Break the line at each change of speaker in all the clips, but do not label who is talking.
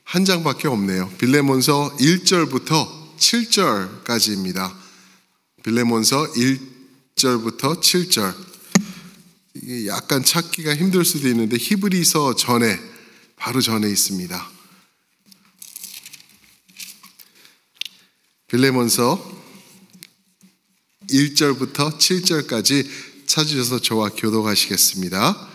한 장밖에 없네요. 빌레몬서 1절부터 7절까지입니다. 빌레몬서 1절부터 7절. 이게 약간 찾기가 힘들 수도 있는데 히브리서 전에, 바로 전에 있습니다. 빌레몬서 1절부터 7절까지 찾으셔서 저와 교독하시겠습니다.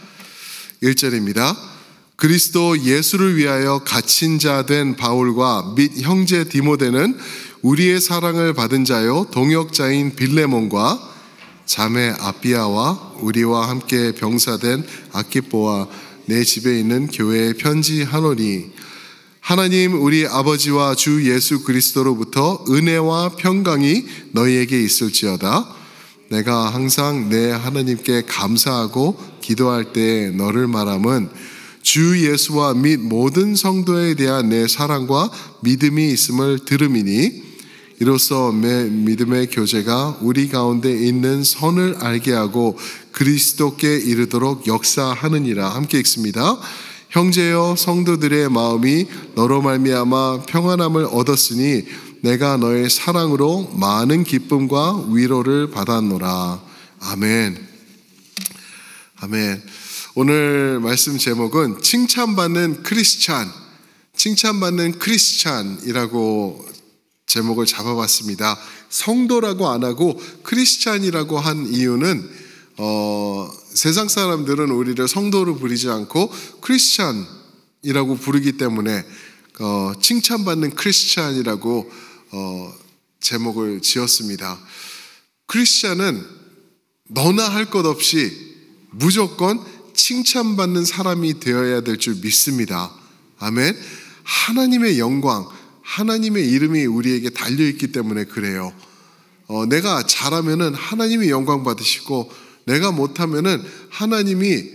1절입니다. 그리스도 예수를 위하여 갇힌 자 된 바울과 및 형제 디모데는 우리의 사랑을 받은 자요 동역자인 빌레몬과 자매 아비아와 우리와 함께 병사된 아키뽀와 내 집에 있는 교회에 편지하노니 하나님 우리 아버지와 주 예수 그리스도로부터 은혜와 평강이 너희에게 있을지어다. 내가 항상 내 하나님께 감사하고 기도할 때 너를 말함은 주 예수와 및 모든 성도에 대한 내 사랑과 믿음이 있음을 들음이니 이로써 내 믿음의 교제가 우리 가운데 있는 선을 알게 하고 그리스도께 이르도록 역사하느니라. 함께 읽습니다. 형제여 성도들의 마음이 너로 말미암아 평안함을 얻었으니 내가 너의 사랑으로 많은 기쁨과 위로를 받았노라. 아멘. 아멘. 오늘 말씀 제목은 칭찬받는 크리스찬, 칭찬받는 크리스찬이라고 제목을 잡아봤습니다. 성도라고 안 하고 크리스찬이라고 한 이유는 세상 사람들은 우리를 성도로 부르지 않고 크리스찬이라고 부르기 때문에 칭찬받는 크리스찬이라고 제목을 지었습니다. 크리스찬은 너나 할 것 없이 무조건 칭찬받는 사람이 되어야 될 줄 믿습니다. 아멘. 하나님의 영광, 하나님의 이름이 우리에게 달려있기 때문에 그래요. 내가 잘하면은 하나님이 영광 받으시고 내가 못하면은 하나님이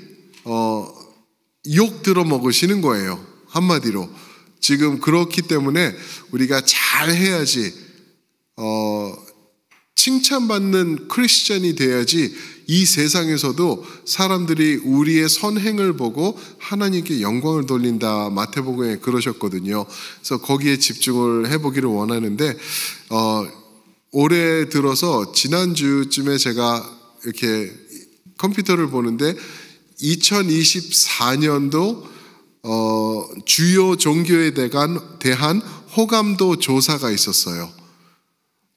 욕 들어 먹으시는 거예요. 한마디로. 지금 그렇기 때문에 우리가 잘해야지 칭찬받는 크리스찬이 돼야지 이 세상에서도 사람들이 우리의 선행을 보고 하나님께 영광을 돌린다. 마태복음에 그러셨거든요. 그래서 거기에 집중을 해보기를 원하는데 올해 들어서 지난주쯤에 제가 이렇게 컴퓨터를 보는데 2024년도 주요 종교에 대한 호감도 조사가 있었어요.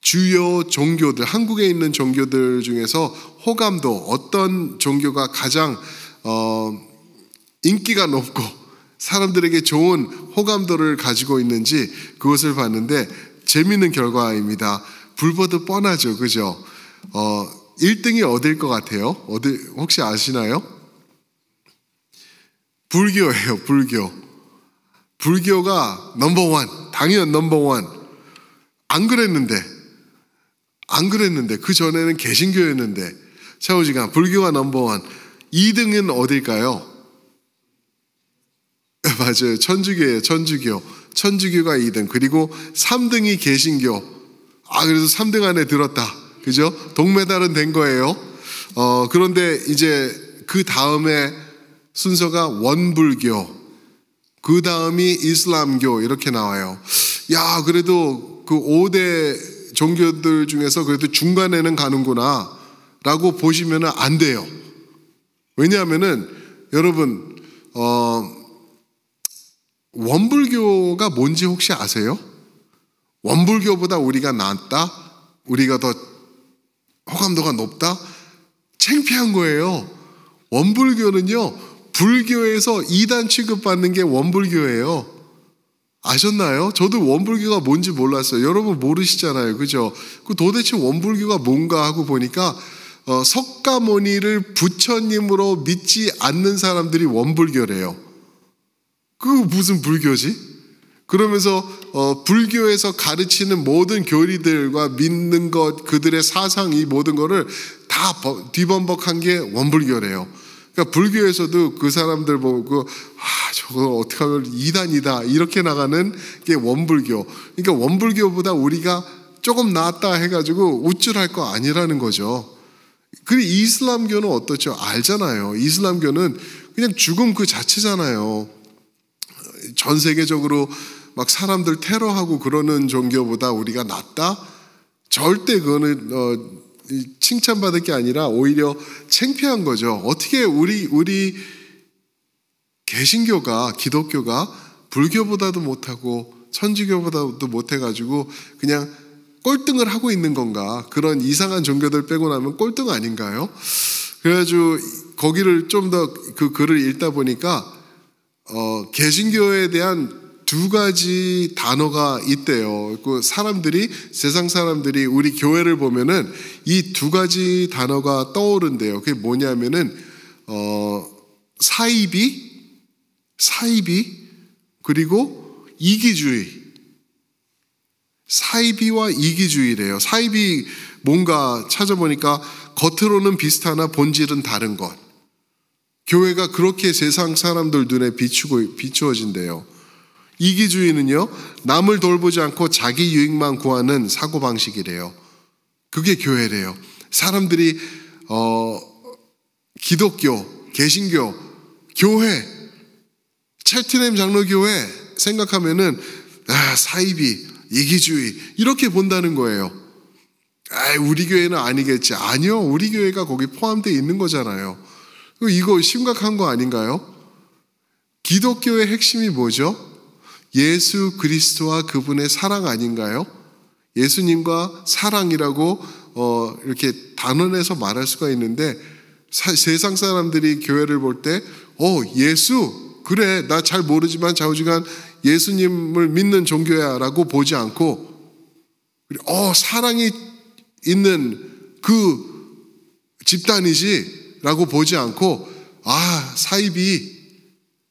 주요 종교들, 한국에 있는 종교들 중에서 호감도, 어떤 종교가 가장 인기가 높고 사람들에게 좋은 호감도를 가지고 있는지 그것을 봤는데 재미있는 결과입니다. 불보듯 뻔하죠, 그죠? 1등이 어딜 것 같아요? 혹시 아시나요? 불교예요, 불교. 불교가 넘버원, 당연 넘버원. 안 그랬는데 그 전에는 개신교였는데 샤오지간 불교가 넘버원. 2등은 어딜까요? 맞아요, 천주교예요. 천주교가 2등. 그리고 3등이 개신교. 그래서 3등 안에 들었다, 그죠? 동메달은 된 거예요. 그런데 이제 그 다음에 순서가 원불교, 그 다음이 이슬람교 이렇게 나와요. 야, 그래도 그 5대 종교들 중에서 그래도 중간에는 가는구나 라고 보시면 안 돼요. 왜냐하면은 여러분 원불교가 뭔지 혹시 아세요? 원불교보다 우리가 낫다? 우리가 더 호감도가 높다? 창피한 거예요. 원불교는요, 불교에서 2단 취급받는 게 원불교예요. 아셨나요? 저도 원불교가 뭔지 몰랐어요. 여러분 모르시잖아요, 그죠? 그 도대체 원불교가 뭔가 하고 보니까 석가모니를 부처님으로 믿지 않는 사람들이 원불교래요. 그거 무슨 불교지? 그러면서 불교에서 가르치는 모든 교리들과 믿는 것, 그들의 사상, 이 모든 거를 다 뒤범벅한 게 원불교래요. 그러니까 불교에서도 그 사람들 보고 저거 어떻게 하면 2단이다 이렇게 나가는 게 원불교. 그러니까 원불교보다 우리가 조금 낫다 해가지고 우쭐할 거 아니라는 거죠. 그리고 이슬람교는 어떻죠? 알잖아요. 이슬람교는 그냥 죽음 그 자체잖아요. 전 세계적으로 막 사람들 테러하고 그러는 종교보다 우리가 낫다? 절대 그거는 칭찬받을 게 아니라 오히려 창피한 거죠. 어떻게 우리 개신교가, 기독교가 불교보다도 못하고 천주교보다도 못해가지고 그냥 꼴등을 하고 있는 건가? 그런 이상한 종교들 빼고 나면 꼴등 아닌가요? 그래가지고 거기를 좀 더 그 글을 읽다 보니까 개신교에 대한 두 가지 단어가 있대요. 그 세상 사람들이 우리 교회를 보면은 이 두 가지 단어가 떠오른대요. 그게 뭐냐면은 사이비 그리고 이기주의. 사이비와 이기주의래요. 사이비 뭔가 찾아보니까 겉으로는 비슷하나 본질은 다른 것. 교회가 그렇게 세상 사람들 눈에 비추어진대요. 이기주의는요, 남을 돌보지 않고 자기 유익만 구하는 사고방식이래요. 그게 교회래요. 사람들이 기독교, 개신교, 교회, 첼트넘 장로교회 생각하면은 사이비, 이기주의 이렇게 본다는 거예요. 우리 교회는 아니겠지. 아니요, 우리 교회가 거기 포함되어 있는 거잖아요. 이거 심각한 거 아닌가요? 기독교의 핵심이 뭐죠? 예수 그리스도와 그분의 사랑 아닌가요? 예수님과 사랑이라고 이렇게 단언해서 말할 수가 있는데 세상 사람들이 교회를 볼 때 예수 그래 나 잘 모르지만 좌우지간 예수님을 믿는 종교야 라고 보지 않고 사랑이 있는 그 집단이지 라고 보지 않고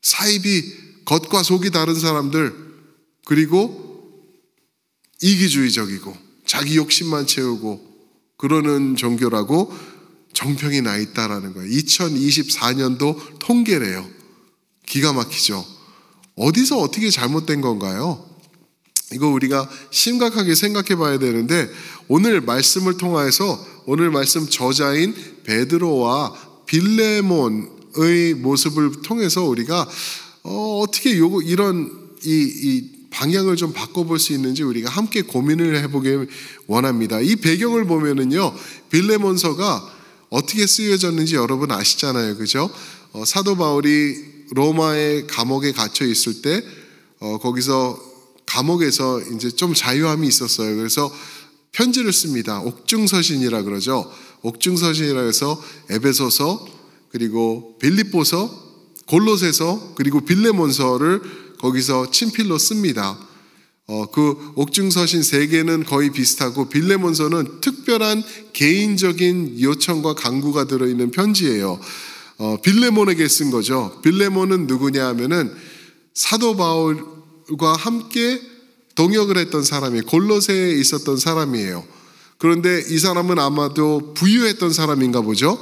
사이비 겉과 속이 다른 사람들 그리고 이기주의적이고 자기 욕심만 채우고 그러는 종교라고 정평이 나 있다라는 거예요. 2024년도 통계래요. 기가 막히죠. 어디서 어떻게 잘못된 건가요? 이거 우리가 심각하게 생각해 봐야 되는데 오늘 말씀을 통해서 오늘 말씀 저자인 베드로와 빌레몬의 모습을 통해서 우리가 어떻게 이런 이 방향을 좀 바꿔볼 수 있는지 우리가 함께 고민을 해보길 원합니다. 이 배경을 보면은요, 빌레몬서가 어떻게 쓰여졌는지 여러분 아시잖아요, 그죠? 사도 바울이 로마의 감옥에 갇혀 있을 때 거기서 감옥에서 이제 좀 자유함이 있었어요. 그래서 편지를 씁니다. 옥중서신이라 그러죠. 옥중서신이라 해서 에베소서 그리고 빌립보서 골로새서 그리고 빌레몬서를 거기서 친필로 씁니다. 그 옥중서신 3개는 거의 비슷하고 빌레몬서는 특별한 개인적인 요청과 간구가 들어있는 편지예요. 빌레몬에게 쓴 거죠. 빌레몬은 누구냐 하면은 사도 바울과 함께 동역을 했던 사람이에요. 골로새에 있었던 사람이에요. 그런데 이 사람은 아마도 부유했던 사람인가 보죠.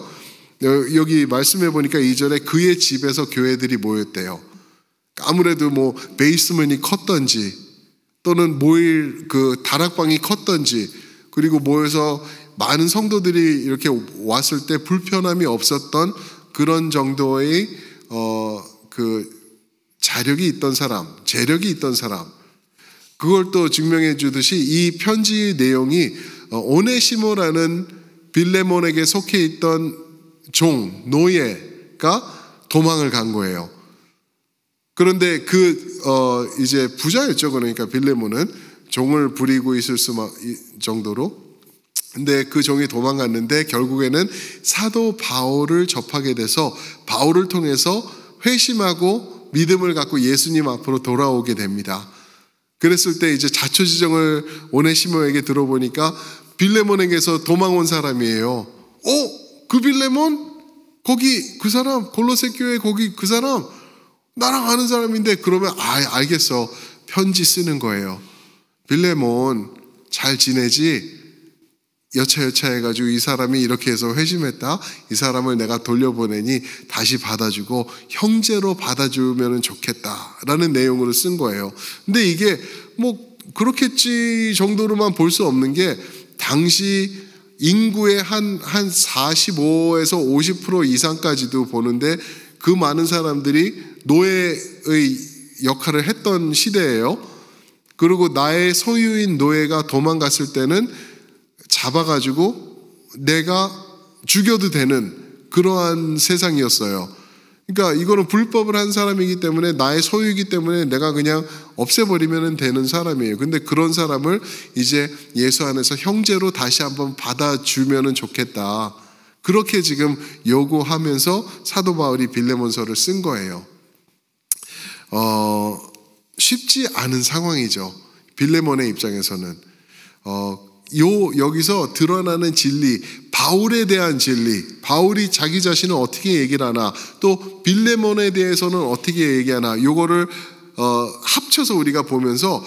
여기 말씀해 보니까 2절에 그의 집에서 교회들이 모였대요. 아무래도 뭐 베이스먼이 컸던지 또는 모일 그 다락방이 컸던지 그리고 모여서 많은 성도들이 이렇게 왔을 때 불편함이 없었던 그런 정도의 그 자력이 있던 사람, 재력이 있던 사람. 그걸 또 증명해 주듯이 이 편지의 내용이 오네시모라는 빌레몬에게 속해 있던 노예가 도망을 간 거예요. 그런데 이제 부자였죠. 그러니까 빌레몬은 종을 부리고 있을 정도로. 근데 그 종이 도망갔는데 결국에는 사도 바울을 접하게 돼서 바울을 통해서 회심하고 믿음을 갖고 예수님 앞으로 돌아오게 됩니다. 그랬을 때 이제 자초지종을 오네시모에게 들어보니까 빌레몬에게서 도망온 사람이에요. 그 빌레몬? 거기 그 사람, 골로새 교회 거기 그 사람? 나랑 아는 사람인데 그러면 알겠어. 편지 쓰는 거예요. 빌레몬 잘 지내지? 여차여차 해가지고 이 사람이 이렇게 해서 회심했다. 이 사람을 내가 돌려보내니 다시 받아주고 형제로 받아주면 좋겠다라는 내용으로 쓴 거예요. 근데 이게 뭐 그렇겠지 정도로만 볼 수 없는 게 당시 인구의 한 45에서 50% 이상까지도 보는데 그 많은 사람들이 노예의 역할을 했던 시대예요. 그리고 나의 소유인 노예가 도망갔을 때는 잡아가지고 내가 죽여도 되는 그러한 세상이었어요. 그러니까 이거는 불법을 한 사람이기 때문에 나의 소유이기 때문에 내가 그냥 없애버리면 되는 사람이에요. 근데 그런 사람을 이제 예수 안에서 형제로 다시 한번 받아주면 좋겠다. 그렇게 지금 요구하면서 사도 바울이 빌레몬서를 쓴 거예요. 쉽지 않은 상황이죠. 빌레몬의 입장에서는. 여기서 드러나는 진리, 바울에 대한 진리, 바울이 자기 자신을 어떻게 얘기를 하나, 또 빌레몬에 대해서는 어떻게 얘기하나, 요거를 합쳐서 우리가 보면서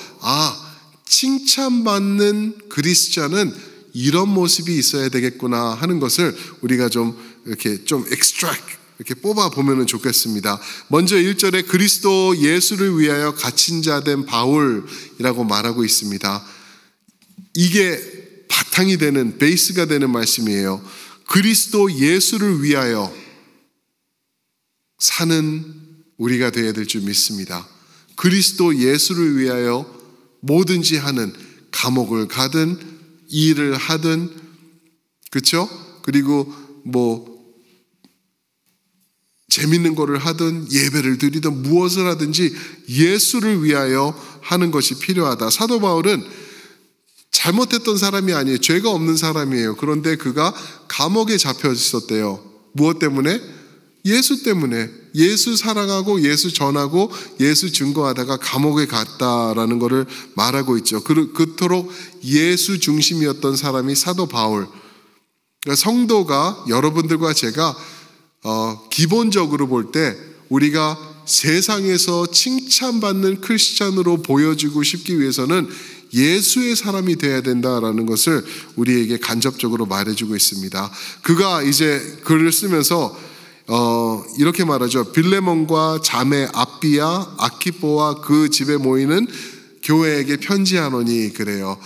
칭찬받는 그리스도자는 이런 모습이 있어야 되겠구나 하는 것을 우리가 좀 이렇게 좀 이렇게 뽑아 보면 좋겠습니다. 먼저 1절에 그리스도 예수를 위하여 갇힌 자 된 바울이라고 말하고 있습니다. 이게 바탕이 되는, 베이스가 되는 말씀이에요. 그리스도 예수를 위하여 사는 우리가 되어야 될 줄 믿습니다. 그리스도 예수를 위하여 뭐든지 하는, 감옥을 가든 일을 하든, 그렇죠? 그리고 재밌는 거를 하든 예배를 드리든 무엇을 하든지 예수를 위하여 하는 것이 필요하다. 사도 바울은 잘못했던 사람이 아니에요. 죄가 없는 사람이에요. 그런데 그가 감옥에 잡혀 있었대요. 무엇 때문에? 예수 때문에. 예수 사랑하고 예수 전하고 예수 증거하다가 감옥에 갔다라는 것을 말하고 있죠. 그토록 예수 중심이었던 사람이 사도 바울. 그러니까 성도가, 여러분들과 제가 기본적으로 볼 때 우리가 세상에서 칭찬받는 크리스찬으로 보여지고 싶기 위해서는 예수의 사람이 되어야 된다라는 것을 우리에게 간접적으로 말해주고 있습니다. 그가 이제 글을 쓰면서 이렇게 말하죠. 빌레몬과 자매 아비야 아키포와 그 집에 모이는 교회에게 편지하노니, 그래요.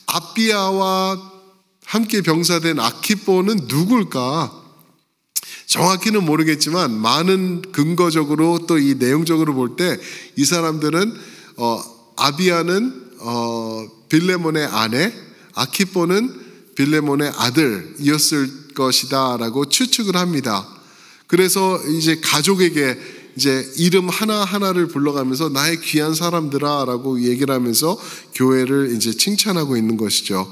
아비야와 함께 병사된 아키포는 누굴까? 정확히는 모르겠지만 많은 근거적으로 또 이 내용적으로 볼 때 이 사람들은 아비야는 빌레몬의 아내, 아키포는 빌레몬의 아들이었을 것이다 라고 추측을 합니다. 그래서 이제 가족에게 이제 이름 하나하나를 불러가면서 나의 귀한 사람들아 라고 얘기를 하면서 교회를 이제 칭찬하고 있는 것이죠.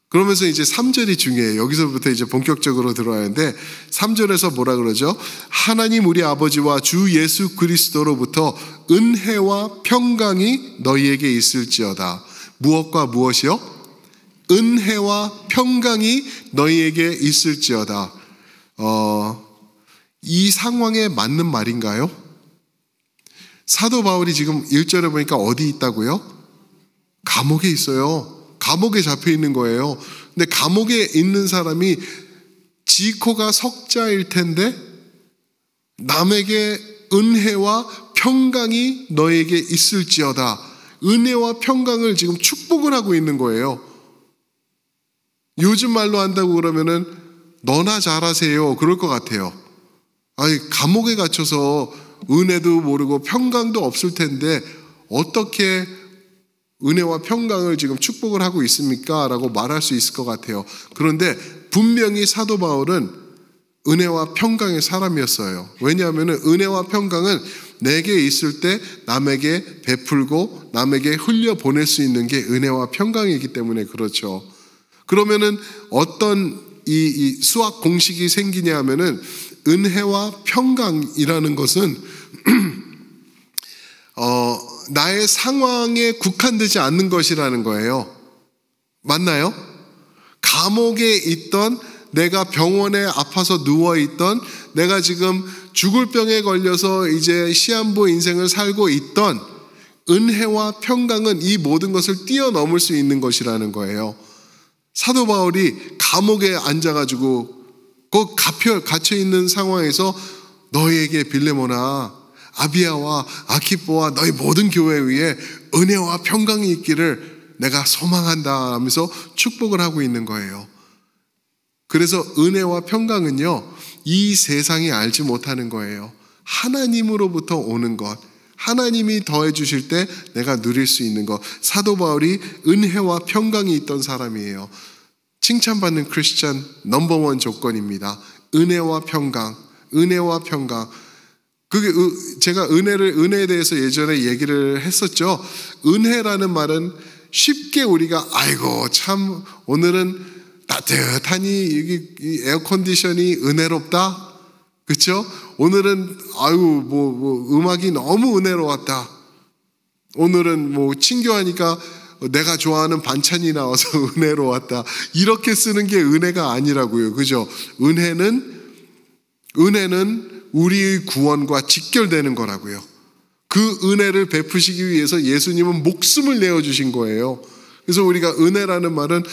그러면서 이제 3절이 중요해요. 여기서부터 이제 본격적으로 들어가는데 3절에서 뭐라 그러죠? 하나님 우리 아버지와 주 예수 그리스도로부터 은혜와 평강이 너희에게 있을지어다. 무엇과 무엇이요? 은혜와 평강이 너희에게 있을지어다. 이 상황에 맞는 말인가요? 사도 바울이 지금 1절에 보니까 어디 있다고요? 감옥에 있어요. 감옥에 잡혀 있는 거예요. 근데 감옥에 있는 사람이 지코가 석자일 텐데 남에게 은혜와 평강이 너에게 있을지어다. 은혜와 평강을 지금 축복을 하고 있는 거예요. 요즘 말로 한다고 그러면은 너나 잘하세요 그럴 것 같아요. 아니, 감옥에 갇혀서 은혜도 모르고 평강도 없을 텐데 어떻게 은혜와 평강을 지금 축복을 하고 있습니까? 라고 말할 수 있을 것 같아요. 그런데 분명히 사도 바울은 은혜와 평강의 사람이었어요. 왜냐하면 은혜와 평강은 내게 있을 때 남에게 베풀고 남에게 흘려보낼 수 있는 게 은혜와 평강이기 때문에 그렇죠. 그러면은 어떤 이 수학 공식이 생기냐 하면은 은혜와 평강이라는 것은 나의 상황에 국한되지 않는 것이라는 거예요. 맞나요? 감옥에 있던, 내가 병원에 아파서 누워있던, 내가 지금 죽을 병에 걸려서 이제 시한부 인생을 살고 있던 은혜와 평강은 이 모든 것을 뛰어넘을 수 있는 것이라는 거예요. 사도 바울이 감옥에 앉아가지고 그 갇혀있는 상황에서 너희에게 빌레몬아 아비야와 아키포와 너희 모든 교회 위에 은혜와 평강이 있기를 내가 소망한다 하면서 축복을 하고 있는 거예요. 그래서 은혜와 평강은요, 이 세상이 알지 못하는 거예요. 하나님으로부터 오는 것, 하나님이 더해 주실 때 내가 누릴 수 있는 것. 사도 바울이 은혜와 평강이 있던 사람이에요. 칭찬받는 크리스찬 넘버원 조건입니다. 은혜와 평강, 은혜와 평강. 그게 제가 은혜에 대해서 예전에 얘기를 했었죠. 은혜라는 말은 쉽게 우리가 아이고 참 오늘은 따뜻하니 이 에어컨디션이 은혜롭다. 그렇죠? 오늘은 아유 음악이 너무 은혜로웠다. 오늘은 친교하니까 내가 좋아하는 반찬이 나와서 은혜로웠다. 이렇게 쓰는 게 은혜가 아니라고요. 그죠? 은혜는 우리의 구원과 직결되는 거라고요. 그 은혜를 베푸시기 위해서 예수님은 목숨을 내어주신 거예요. 그래서 우리가 은혜라는 말은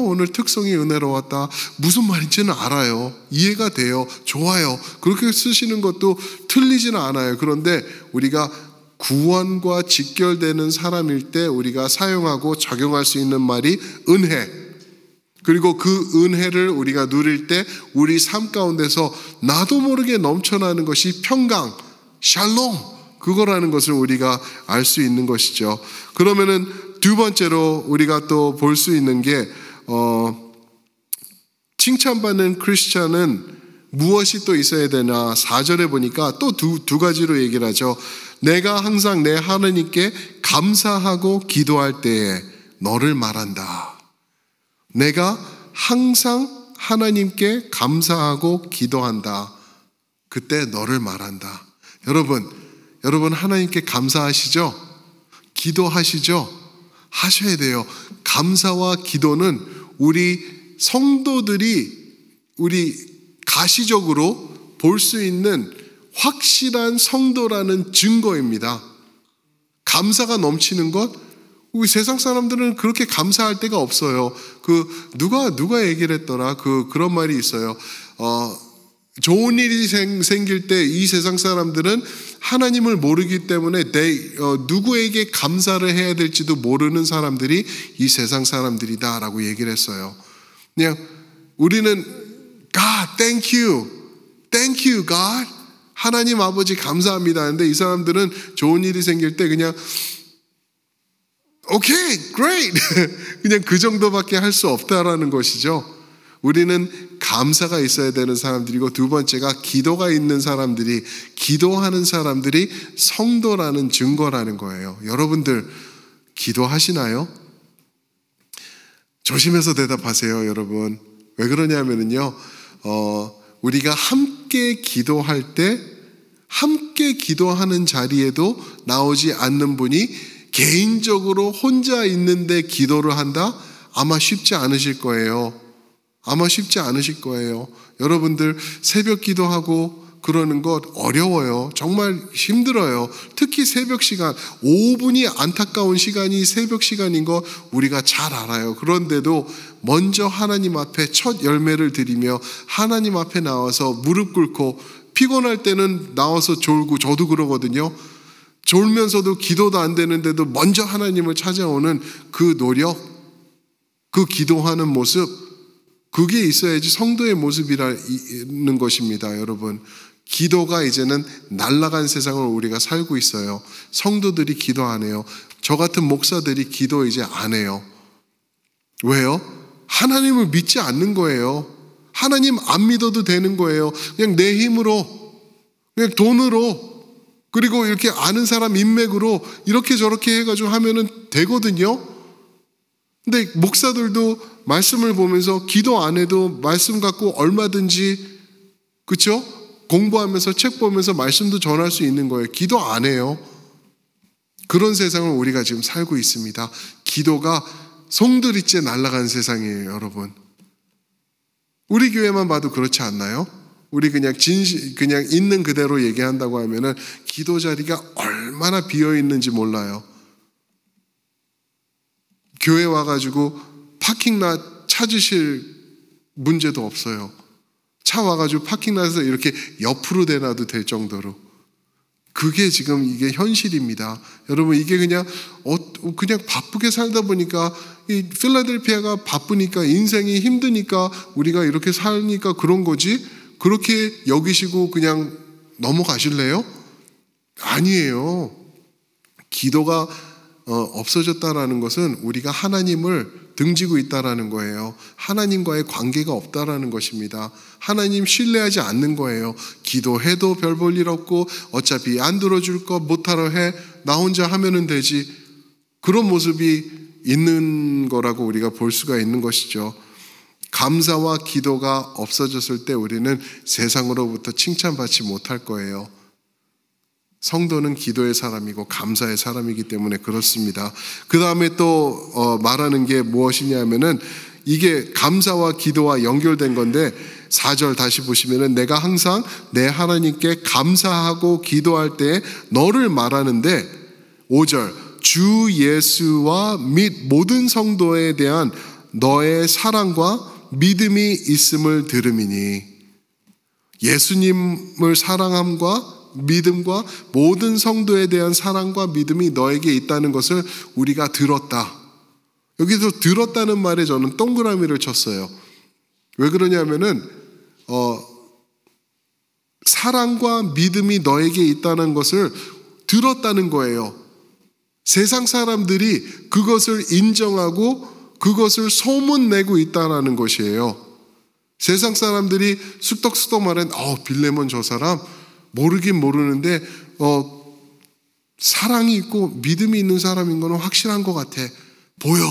오늘 특성이 은혜로웠다. 무슨 말인지는 알아요. 이해가 돼요. 좋아요. 그렇게 쓰시는 것도 틀리지는 않아요. 그런데 우리가 구원과 직결되는 사람일 때 우리가 사용하고 적용할 수 있는 말이 은혜. 그리고 그 은혜를 우리가 누릴 때 우리 삶 가운데서 나도 모르게 넘쳐나는 것이 평강, 샬롬, 그거라는 것을 우리가 알 수 있는 것이죠. 그러면은 두 번째로 우리가 또 볼 수 있는 게 칭찬받는 크리스찬은 무엇이 또 있어야 되나? 4절에 보니까 또 두 가지로 얘기를 하죠. 내가 항상 내 하나님께 감사하고 기도할 때에 너를 말한다. 내가 항상 하나님께 감사하고 기도한다. 그때 너를 말한다. 여러분 하나님께 감사하시죠? 기도하시죠? 하셔야 돼요. 감사와 기도는 우리 성도들이 우리 가시적으로 볼 수 있는 확실한 성도라는 증거입니다. 감사가 넘치는 것, 우리 세상 사람들은 그렇게 감사할 때가 없어요. 누가 얘기를 했더라. 그런 말이 있어요. 좋은 일이 생길 때 이 세상 사람들은 하나님을 모르기 때문에 누구에게 감사를 해야 될지도 모르는 사람들이 이 세상 사람들이다라고 얘기를 했어요. 그냥 우리는 God, thank you, God. 하나님 아버지 감사합니다. 근데 이 사람들은 좋은 일이 생길 때 그냥 Okay, great. 그냥 그 정도밖에 할 수 없다라는 것이죠. 우리는 감사가 있어야 되는 사람들이고, 두 번째가 기도가 있는 사람들이, 기도하는 사람들이 성도라는 증거라는 거예요. 여러분들 기도하시나요? 조심해서 대답하세요, 여러분. 왜 그러냐면요, 우리가 함께 기도할 때, 함께 기도하는 자리에도 나오지 않는 분이 개인적으로 혼자 있는데 기도를 한다? 아마 쉽지 않으실 거예요. 여러분들 새벽 기도하고 그러는 것 어려워요. 정말 힘들어요. 특히 새벽 시간, 5분이 안타까운 시간이 새벽 시간인 거 우리가 잘 알아요. 그런데도 먼저 하나님 앞에 첫 열매를 드리며 하나님 앞에 나와서 무릎 꿇고, 피곤할 때는 나와서 졸고, 저도 그러거든요. 졸면서도 기도도 안 되는데도 먼저 하나님을 찾아오는 그 노력, 그 기도하는 모습, 그게 있어야지 성도의 모습이라는 것입니다. 여러분, 기도가 이제는 날아간 세상을 우리가 살고 있어요. 성도들이 기도 안 해요. 저 같은 목사들이 기도 이제 안 해요. 왜요? 하나님을 믿지 않는 거예요. 하나님 안 믿어도 되는 거예요. 그냥 내 힘으로, 그냥 돈으로, 그리고 이렇게 아는 사람 인맥으로 이렇게 저렇게 해가지고 하면은 되거든요. 근데 목사들도 말씀을 보면서 기도 안 해도 말씀 갖고 얼마든지, 그렇죠? 공부하면서 책 보면서 말씀도 전할 수 있는 거예요. 기도 안 해요. 그런 세상을 우리가 지금 살고 있습니다. 기도가 송두리째 날아간 세상이에요, 여러분. 우리 교회만 봐도 그렇지 않나요? 우리 그냥 있는 그대로 얘기한다고 하면은 기도 자리가 얼마나 비어 있는지 몰라요. 교회 와가지고 파킹랏 찾으실 문제도 없어요. 차 와가지고 파킹랏에서 이렇게 옆으로 대놔도 될 정도로. 그게 지금 이게 현실입니다. 여러분, 이게 그냥 바쁘게 살다 보니까, 이 필라델피아가 바쁘니까, 인생이 힘드니까 우리가 이렇게 사니까 그런 거지, 그렇게 여기시고 그냥 넘어가실래요? 아니에요. 기도가 없어졌다라는 것은 우리가 하나님을 등지고 있다라는 거예요. 하나님과의 관계가 없다라는 것입니다. 하나님 신뢰하지 않는 거예요. 기도해도 별 볼 일 없고 어차피 안 들어줄 거 못하러 해. 나 혼자 하면은 되지. 그런 모습이 있는 거라고 우리가 볼 수가 있는 것이죠. 감사와 기도가 없어졌을 때 우리는 세상으로부터 칭찬받지 못할 거예요. 성도는 기도의 사람이고 감사의 사람이기 때문에 그렇습니다. 그 다음에 또 말하는 게 무엇이냐면은 이게 감사와 기도와 연결된 건데 4절 다시 보시면은 내가 항상 내 하나님께 감사하고 기도할 때 너를 말하는데 5절 주 예수와 및 모든 성도에 대한 너의 사랑과 믿음이 있음을 들음이니 예수님을 사랑함과 믿음과 모든 성도에 대한 사랑과 믿음이 너에게 있다는 것을 우리가 들었다. 여기서 들었다는 말에 저는 동그라미를 쳤어요. 왜 그러냐면은 사랑과 믿음이 너에게 있다는 것을 들었다는 거예요. 세상 사람들이 그것을 인정하고 그것을 소문내고 있다는 것이에요. 세상 사람들이 쑥덕쑥덕 말하는 빌레몬 저 사람 모르긴 모르는데 사랑이 있고 믿음이 있는 사람인 거는 확실한 것 같아. 보여.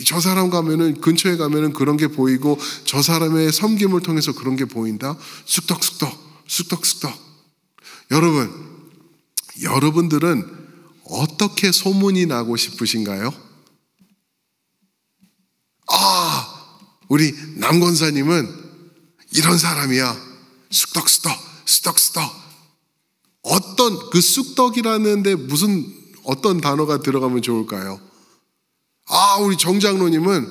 저 사람 가면은 근처에 가면은 그런 게 보이고 저 사람의 섬김을 통해서 그런 게 보인다. 쑥덕쑥덕. 여러분들은 어떻게 소문이 나고 싶으신가요? 우리 남 권사님은 이런 사람이야. 쑥덕쑥덕. 어떤 그 쑥덕이라는데 어떤 단어가 들어가면 좋을까요? 우리 정장로님은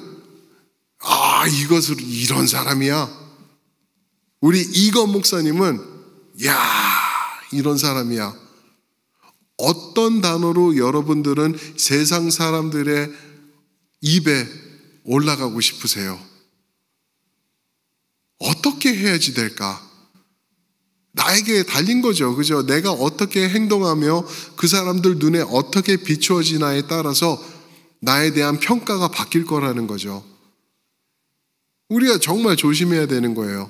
이것을 이런 사람이야. 우리 이건 목사님은 이런 사람이야. 어떤 단어로 여러분들은 세상 사람들의 입에 올라가고 싶으세요? 어떻게 해야지 될까? 나에게 달린 거죠. 그죠? 내가 어떻게 행동하며 그 사람들 눈에 어떻게 비추어지나에 따라서 나에 대한 평가가 바뀔 거라는 거죠. 우리가 정말 조심해야 되는 거예요.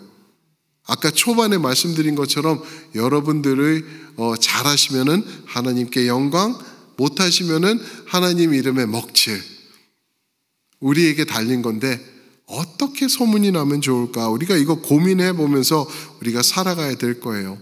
아까 초반에 말씀드린 것처럼 여러분들의 잘하시면은 하나님께 영광, 못하시면은 하나님 이름에 먹칠. 우리에게 달린 건데 어떻게 소문이 나면 좋을까? 우리가 이거 고민해 보면서 우리가 살아가야 될 거예요.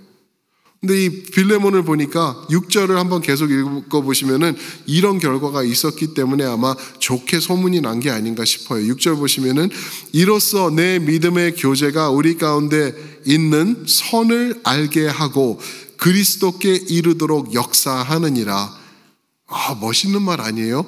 근데 이 빌레몬을 보니까 6절을 한번 계속 읽어보시면은 이런 결과가 있었기 때문에 아마 좋게 소문이 난 게 아닌가 싶어요. 6절 보시면은 이로써 내 믿음의 교제가 우리 가운데 있는 선을 알게 하고 그리스도께 이르도록 역사하느니라. 멋있는 말 아니에요?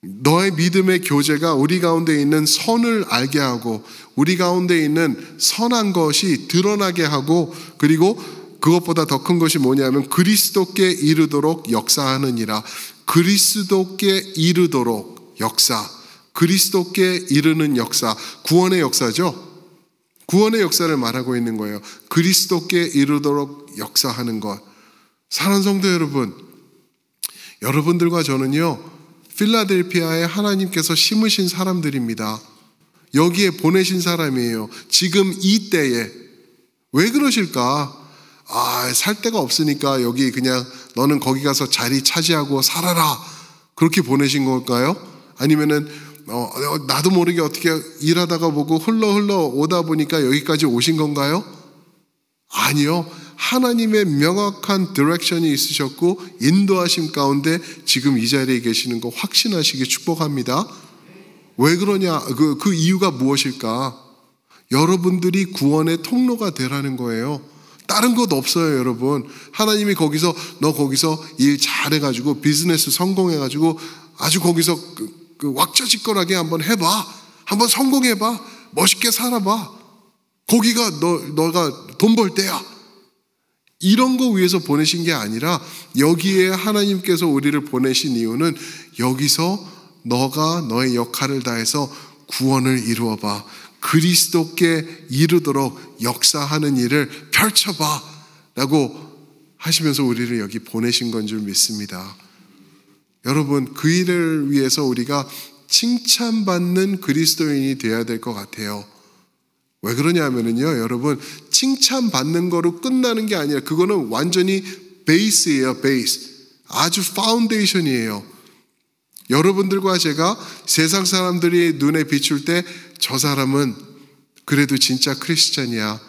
너의 믿음의 교제가 우리 가운데 있는 선을 알게 하고 우리 가운데 있는 선한 것이 드러나게 하고 그리고 그것보다 더 큰 것이 뭐냐면 그리스도께 이르도록 역사하느니라. 그리스도께 이르도록 역사. 그리스도께 이르는 역사. 구원의 역사죠. 구원의 역사를 말하고 있는 거예요. 그리스도께 이르도록 역사하는 것. 사랑하는 성도 여러분, 여러분들과 저는요 필라델피아에 하나님께서 심으신 사람들입니다. 여기에 보내신 사람이에요. 지금 이 때에. 왜 그러실까? 살 데가 없으니까 여기 그냥 너는 거기 가서 자리 차지하고 살아라. 그렇게 보내신 걸까요? 아니면은 나도 모르게 어떻게 일하다가 보고 흘러 오다 보니까 여기까지 오신 건가요? 아니요. 하나님의 명확한 디렉션이 있으셨고 인도하심 가운데 지금 이 자리에 계시는 거 확신하시기 축복합니다. 왜 그러냐? 그 이유가 무엇일까? 여러분들이 구원의 통로가 되라는 거예요. 다른 것 없어요, 여러분. 하나님이 너 거기서 일 잘해가지고 비즈니스 성공해가지고 아주 거기서 왁자지껄하게 한번 해봐. 한번 성공해봐. 멋있게 살아봐. 거기가 너가 돈 벌 때야. 이런 거 위해서 보내신 게 아니라 여기에 하나님께서 우리를 보내신 이유는 여기서 너가 너의 역할을 다해서 구원을 이루어봐. 그리스도께 이르도록 역사하는 일을 펼쳐봐 라고 하시면서 우리를 여기 보내신 건 줄 믿습니다. 여러분, 그 일을 위해서 우리가 칭찬받는 그리스도인이 되어야 될 것 같아요. 왜 그러냐면요, 여러분, 칭찬받는 거로 끝나는 게 아니라 그거는 완전히 베이스예요, 베이스. 아주 파운데이션이에요. 여러분들과 제가 세상 사람들이 눈에 비출 때 저 사람은 그래도 진짜 크리스찬이야,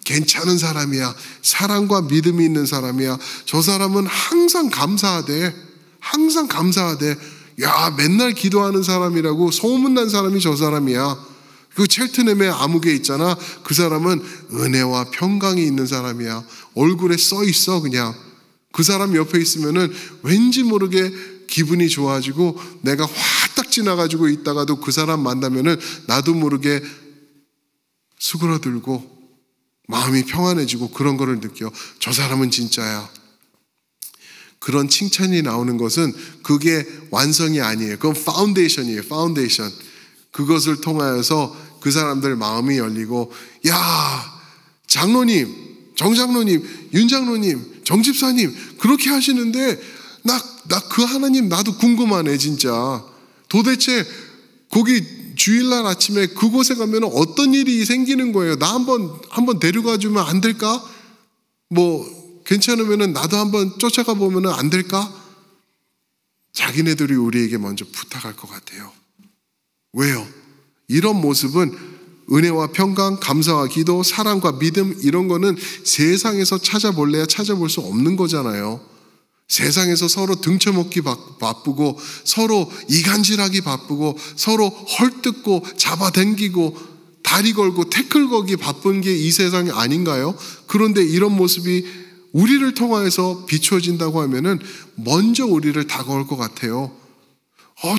괜찮은 사람이야, 사랑과 믿음이 있는 사람이야, 저 사람은 항상 감사하대, 항상 감사하대, 야 맨날 기도하는 사람이라고 소문난 사람이 저 사람이야. 그 첼트넴의 암흑에 있잖아, 그 사람은 은혜와 평강이 있는 사람이야. 얼굴에 써 있어. 그냥 그 사람 옆에 있으면은 왠지 모르게 기분이 좋아지고, 내가 화딱 지나가지고 있다가도 그 사람 만나면은 나도 모르게 수그러들고 마음이 평안해지고 그런 거를 느껴. 저 사람은 진짜야. 그런 칭찬이 나오는 것은 그게 완성이 아니에요. 그건 파운데이션이에요. 파운데이션. 그것을 통하여서 그 사람들 마음이 열리고, 야 장로님, 정장로님, 윤장로님, 정집사님 그렇게 하시는데 나 그 하나님 나도 궁금하네 진짜. 도대체 거기 주일날 아침에 그곳에 가면 어떤 일이 생기는 거예요. 나 한번 데려가 주면 안 될까? 뭐 괜찮으면 나도 한번 쫓아가 보면 안 될까? 자기네들이 우리에게 먼저 부탁할 것 같아요. 왜요? 이런 모습은 은혜와 평강, 감사와 기도, 사랑과 믿음, 이런 거는 세상에서 찾아볼래야 찾아볼 수 없는 거잖아요. 세상에서 서로 등쳐먹기 바쁘고, 서로 이간질하기 바쁘고, 서로 헐뜯고 잡아당기고 다리 걸고 태클 걸기 바쁜 게 이 세상이 아닌가요? 그런데 이런 모습이 우리를 통하여서 비추어진다고 하면은 먼저 우리를 다가올 것 같아요.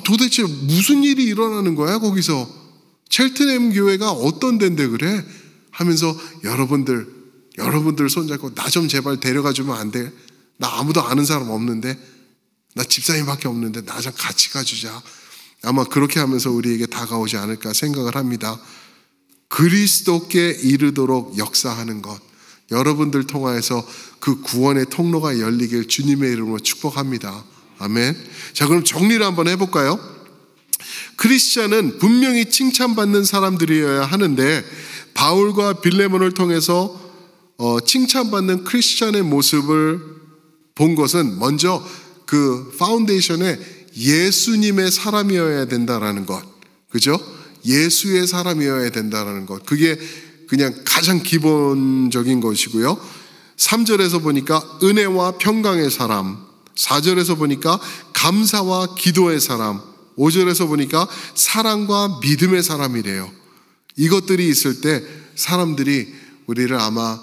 도대체 무슨 일이 일어나는 거야 거기서? 첼트넴 교회가 어떤 데인데 그래? 하면서 여러분들 손잡고 나 좀 제발 데려가 주면 안 돼? 나 아무도 아는 사람 없는데, 나 집사님밖에 없는데 나 좀 같이 가주자. 아마 그렇게 하면서 우리에게 다가오지 않을까 생각을 합니다. 그리스도께 이르도록 역사하는 것, 여러분들 통하여서 그 구원의 통로가 열리길 주님의 이름으로 축복합니다. 아멘. 자, 그럼 정리를 한번 해볼까요? 크리스찬은 분명히 칭찬받는 사람들이어야 하는데, 바울과 빌레몬을 통해서 칭찬받는 크리스찬의 모습을 본 것은 먼저 그 파운데이션에 예수님의 사람이어야 된다라는 것, 그죠? 예수의 사람이어야 된다라는 것, 그게 그냥 가장 기본적인 것이고요. 3절에서 보니까 은혜와 평강의 사람, 4절에서 보니까 감사와 기도의 사람, 5절에서 보니까 사랑과 믿음의 사람이래요. 이것들이 있을 때 사람들이 우리를 아마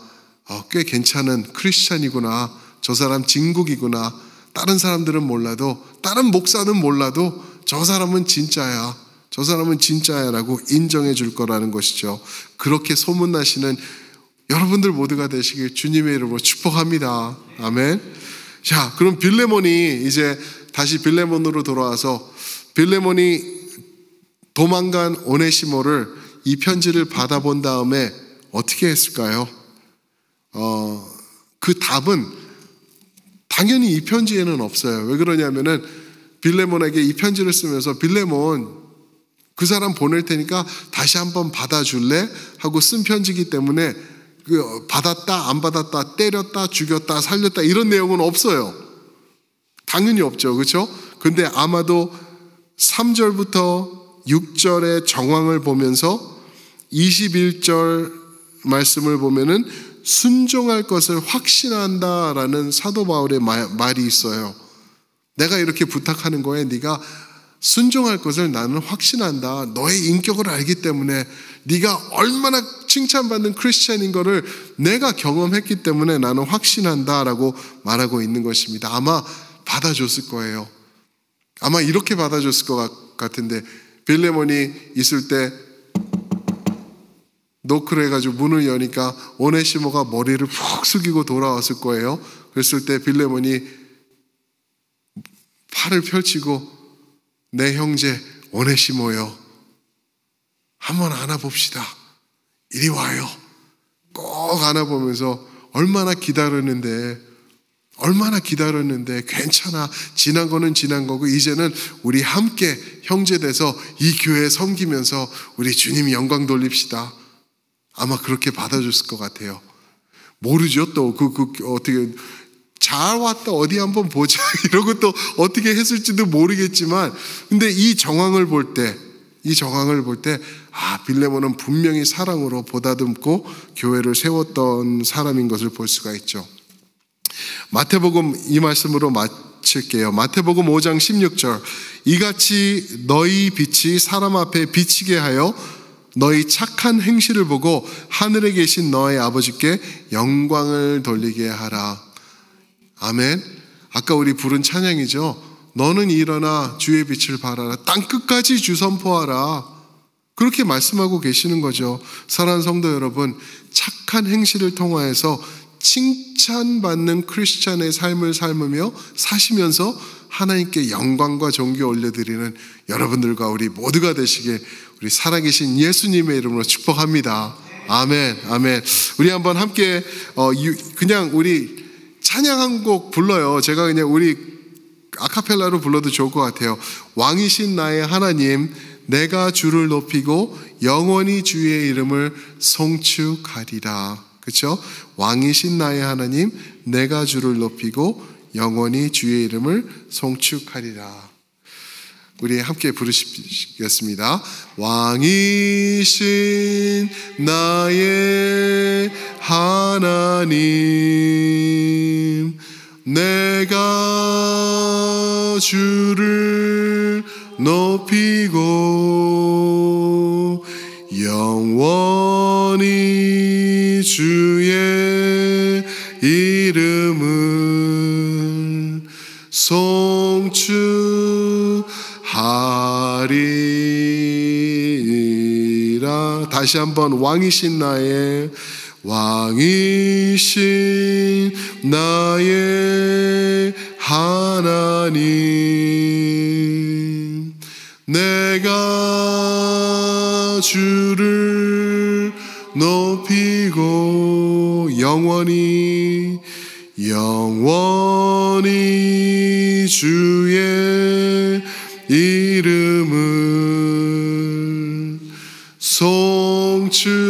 꽤 괜찮은 크리스찬이구나, 저 사람 진국이구나, 다른 사람들은 몰라도, 다른 목사는 몰라도 저 사람은 진짜야, 저 사람은 진짜야 라고 인정해 줄 거라는 것이죠. 그렇게 소문나시는 여러분들 모두가 되시길 주님의 이름으로 축복합니다. 아멘. 자, 그럼 빌레몬이 이제 다시 빌레몬으로 돌아와서, 빌레몬이 도망간 오네시모를 이 편지를 받아본 다음에 어떻게 했을까요? 그 답은 당연히 이 편지에는 없어요. 왜 그러냐면은 빌레몬에게 이 편지를 쓰면서, 빌레몬 그 사람 보낼 테니까 다시 한번 받아줄래? 하고 쓴 편지이기 때문에 그 받았다 안 받았다, 때렸다 죽였다 살렸다 이런 내용은 없어요. 당연히 없죠. 그렇죠? 근데 아마도 3절부터 6절의 정황을 보면서 21절 말씀을 보면은 순종할 것을 확신한다라는 사도 바울의 말이 있어요. 내가 이렇게 부탁하는 거에 네가 순종할 것을 나는 확신한다. 너의 인격을 알기 때문에, 네가 얼마나 칭찬받는 크리스찬인 거를 내가 경험했기 때문에 나는 확신한다라고 말하고 있는 것입니다. 아마 받아줬을 거예요. 아마 이렇게 받아줬을 것 같은데, 빌레몬이 있을 때 노크를 해가지고 문을 여니까 오네시모가 머리를 푹 숙이고 돌아왔을 거예요. 그랬을 때 빌레몬이 팔을 펼치고, 내 형제 오네시모요, 한번 안아봅시다. 이리 와요. 꼭 안아보면서 얼마나 기다렸는데, 얼마나 기다렸는데 괜찮아. 지난 거는 지난 거고 이제는 우리 함께 형제돼서 이 교회 섬기면서 우리 주님 영광 돌립시다. 아마 그렇게 받아줬을 것 같아요. 모르죠. 또 어떻게 잘 왔다 어디 한번 보자 이러고 또 어떻게 했을지도 모르겠지만, 근데 이 정황을 볼 때 빌레몬은 분명히 사랑으로 보다듬고 교회를 세웠던 사람인 것을 볼 수가 있죠. 마태복음 이 말씀으로 마칠게요. 마태복음 5장 16절, 이같이 너희 빛이 사람 앞에 비치게 하여 너희 착한 행실을 보고 하늘에 계신 너의 아버지께 영광을 돌리게 하라. 아멘. 아까 우리 부른 찬양이죠. 너는 일어나 주의 빛을 발하라. 땅끝까지 주 선포하라. 그렇게 말씀하고 계시는 거죠. 사랑하는 성도 여러분, 착한 행실을 통하여서 칭찬받는 크리스찬의 삶을 삶으며 사시면서 하나님께 영광과 존귀 올려드리는 여러분들과 우리 모두가 되시길 우리 살아계신 예수님의 이름으로 축복합니다. 아멘, 아멘. 우리 한번 함께 그냥 우리 찬양 한 곡 불러요. 제가 그냥 우리 아카펠라로 불러도 좋을 것 같아요. 왕이신 나의 하나님, 내가 주를 높이고 영원히 주의 이름을 송축하리라. 그렇죠? 왕이신 나의 하나님, 내가 주를 높이고 영원히 주의 이름을 송축하리라. 우리 함께 부르시겠습니다. 왕이신 나의 하나님, 내가 주를 높이고 영원히 주의 이름을 송축하리라. 다시 한번, 왕이신 나의 하나님, 내가 주를 높이고 영원히 주의 이름을 송축하리라.